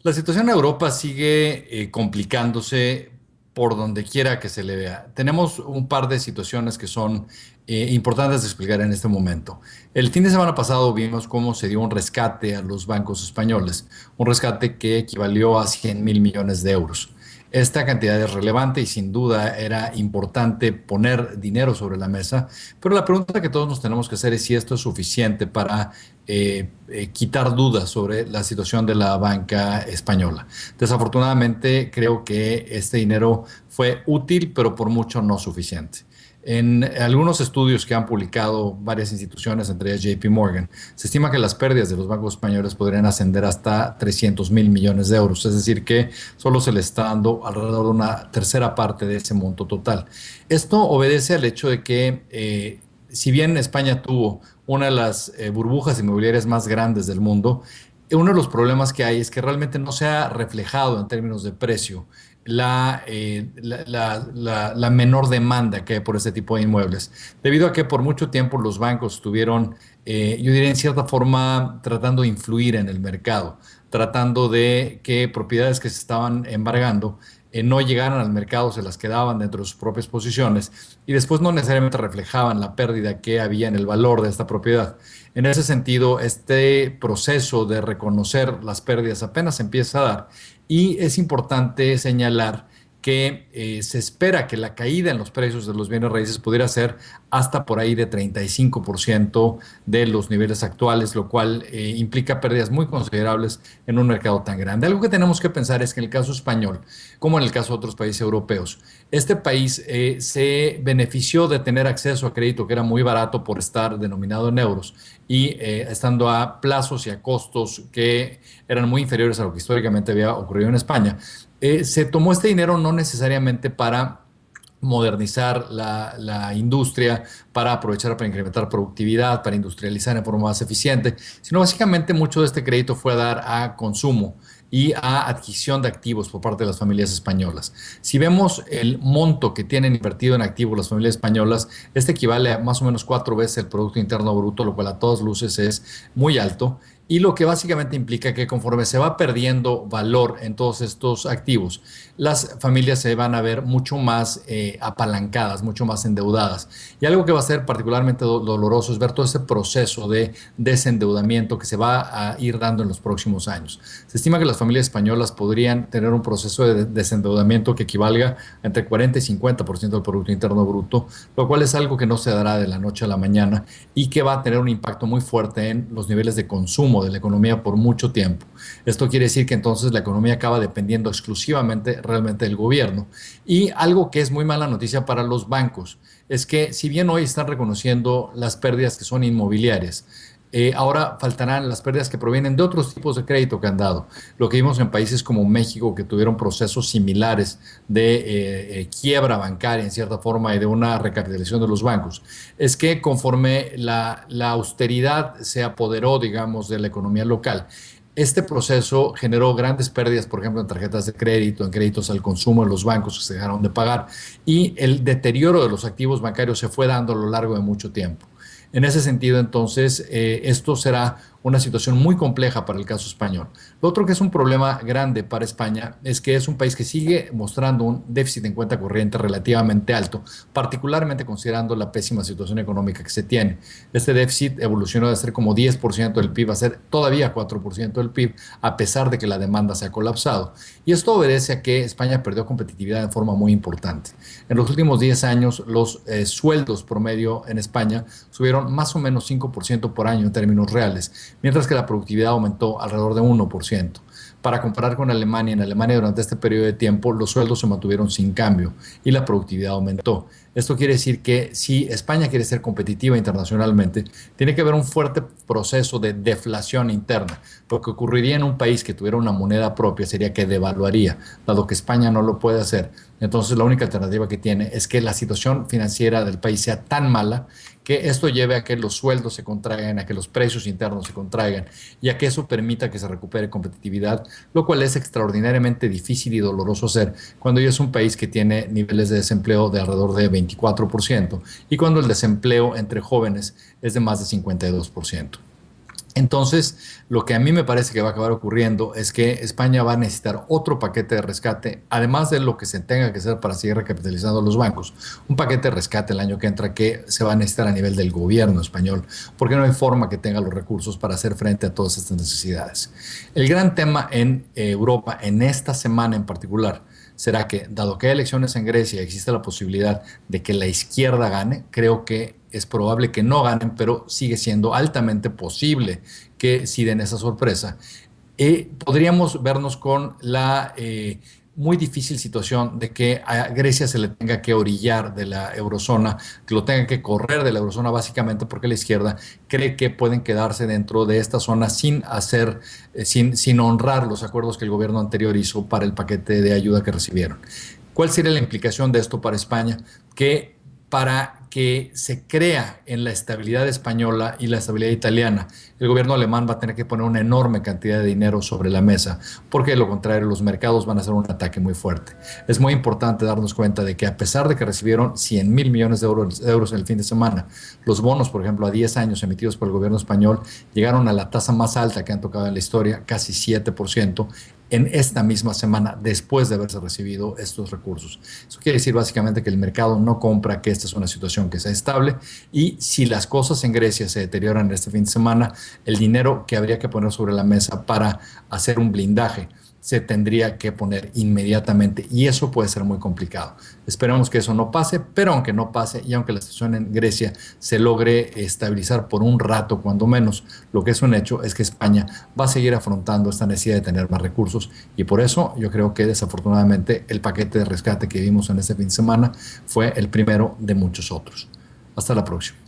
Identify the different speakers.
Speaker 1: La situación en Europa sigue complicándose por donde quiera que se le vea. Tenemos un par de situaciones que son importantes de explicar en este momento. El fin de semana pasado vimos cómo se dio un rescate a los bancos españoles, un rescate que equivalió a 100.000 millones de euros. Esta cantidad es relevante y sin duda era importante poner dinero sobre la mesa, pero la pregunta que todos nos tenemos que hacer es si esto es suficiente para quitar dudas sobre la situación de la banca española. Desafortunadamente, creo que este dinero fue útil, pero por mucho no suficiente. En algunos estudios que han publicado varias instituciones, entre ellas JP Morgan, se estima que las pérdidas de los bancos españoles podrían ascender hasta 300.000 millones de euros, es decir, que solo se le está dando alrededor de una tercera parte de ese monto total. Esto obedece al hecho de que, si bien España tuvo una de las burbujas inmobiliarias más grandes del mundo, uno de los problemas que hay es que realmente no se ha reflejado en términos de precio la menor demanda que hay por este tipo de inmuebles, debido a que por mucho tiempo los bancos estuvieron, yo diría en cierta forma, tratando de influir en el mercado, tratando de que propiedades que se estaban embargando no llegaran al mercado, se las quedaban dentro de sus propias posiciones y después no necesariamente reflejaban la pérdida que había en el valor de esta propiedad. En ese sentido, este proceso de reconocer las pérdidas apenas se empieza a dar y es importante señalar que se espera que la caída en los precios de los bienes raíces pudiera ser hasta por ahí de 35% de los niveles actuales, lo cual implica pérdidas muy considerables en un mercado tan grande. Algo que tenemos que pensar es que en el caso español, como en el caso de otros países europeos, este país se benefició de tener acceso a crédito que era muy barato por estar denominado en euros y estando a plazos y a costos que eran muy inferiores a lo que históricamente había ocurrido en España. Se tomó este dinero no necesariamente para modernizar la industria, para aprovechar para incrementar productividad, para industrializar en forma más eficiente, sino básicamente mucho de este crédito fue a dar a consumo y a adquisición de activos por parte de las familias españolas. Si vemos el monto que tienen invertido en activos las familias españolas, este equivale a más o menos 4 veces el Producto Interno Bruto, lo cual a todas luces es muy alto y lo que básicamente implica que conforme se va perdiendo valor en todos estos activos, las familias se van a ver mucho más apalancadas, mucho más endeudadas. Y algo que va a ser particularmente doloroso es ver todo ese proceso de desendeudamiento que se va a ir dando en los próximos años. Se estima que las familias españolas podrían tener un proceso de desendeudamiento que equivalga a entre 40 y 50% del Producto Interno Bruto, lo cual es algo que no se dará de la noche a la mañana y que va a tener un impacto muy fuerte en los niveles de consumo de la economía por mucho tiempo. Esto quiere decir que entonces la economía acaba dependiendo exclusivamente realmente del gobierno. Y algo que es muy mala noticia para los bancos es que si bien hoy están reconociendo las pérdidas que son inmobiliarias, ahora faltarán las pérdidas que provienen de otros tipos de crédito que han dado. Lo que vimos en países como México, que tuvieron procesos similares de quiebra bancaria en cierta forma y de una recapitalización de los bancos, es que conforme la austeridad se apoderó, digamos, de la economía local, este proceso generó grandes pérdidas, por ejemplo, en tarjetas de crédito, en créditos al consumo en los bancos que se dejaron de pagar, y el deterioro de los activos bancarios se fue dando a lo largo de mucho tiempo. En ese sentido, entonces, esto será una situación muy compleja para el caso español. Lo otro que es un problema grande para España es que es un país que sigue mostrando un déficit en cuenta corriente relativamente alto, particularmente considerando la pésima situación económica que se tiene. Este déficit evolucionó de ser como 10% del PIB a ser todavía 4% del PIB, a pesar de que la demanda se ha colapsado. Y esto obedece a que España perdió competitividad de forma muy importante. En los últimos 10 años, los sueldos promedio en España subieron más o menos 5% por año en términos reales, mientras que la productividad aumentó alrededor de 1%. Para comparar con Alemania, en Alemania durante este periodo de tiempo los sueldos se mantuvieron sin cambio y la productividad aumentó. Esto quiere decir que si España quiere ser competitiva internacionalmente, tiene que haber un fuerte proceso de deflación interna. Lo que ocurriría en un país que tuviera una moneda propia sería que devaluaría, dado que España no lo puede hacer. Entonces la única alternativa que tiene es que la situación financiera del país sea tan mala que esto lleve a que los sueldos se contraigan, a que los precios internos se contraigan y a que eso permita que se recupere competitividad, lo cual es extraordinariamente difícil y doloroso hacer cuando ya es un país que tiene niveles de desempleo de alrededor de 24% y cuando el desempleo entre jóvenes es de más de 52%. Entonces, lo que a mí me parece que va a acabar ocurriendo es que España va a necesitar otro paquete de rescate, además de lo que se tenga que hacer para seguir recapitalizando los bancos, un paquete de rescate el año que entra que se va a necesitar a nivel del gobierno español, porque no hay forma que tenga los recursos para hacer frente a todas estas necesidades. El gran tema en Europa, en esta semana en particular, será que, dado que hay elecciones en Grecia, existe la posibilidad de que la izquierda gane. Creo que es probable que no ganen, pero sigue siendo altamente posible que sí den esa sorpresa. Podríamos vernos con la muy difícil situación de que a Grecia se le tenga que orillar de la eurozona, que lo tenga que correr de la eurozona básicamente porque la izquierda cree que pueden quedarse dentro de esta zona sin hacer, sin honrar los acuerdos que el gobierno anterior hizo para el paquete de ayuda que recibieron. ¿Cuál sería la implicación de esto para España? Que para que se crea en la estabilidad española y la estabilidad italiana, el gobierno alemán va a tener que poner una enorme cantidad de dinero sobre la mesa, porque de lo contrario los mercados van a hacer un ataque muy fuerte. Es muy importante darnos cuenta de que a pesar de que recibieron 100.000 millones de euros en el fin de semana, los bonos, por ejemplo, a 10 años emitidos por el gobierno español, llegaron a la tasa más alta que han tocado en la historia, casi 7%, en esta misma semana después de haberse recibido estos recursos. Eso quiere decir básicamente que el mercado no compra que esta es una situación que sea estable, y si las cosas en Grecia se deterioran este fin de semana, el dinero que habría que poner sobre la mesa para hacer un blindaje se tendría que poner inmediatamente, y eso puede ser muy complicado. Esperamos que eso no pase, pero aunque no pase y aunque la situación en Grecia se logre estabilizar por un rato, cuando menos, lo que es un hecho es que España va a seguir afrontando esta necesidad de tener más recursos, y por eso yo creo que desafortunadamente el paquete de rescate que vimos en este fin de semana fue el primero de muchos otros. Hasta la próxima.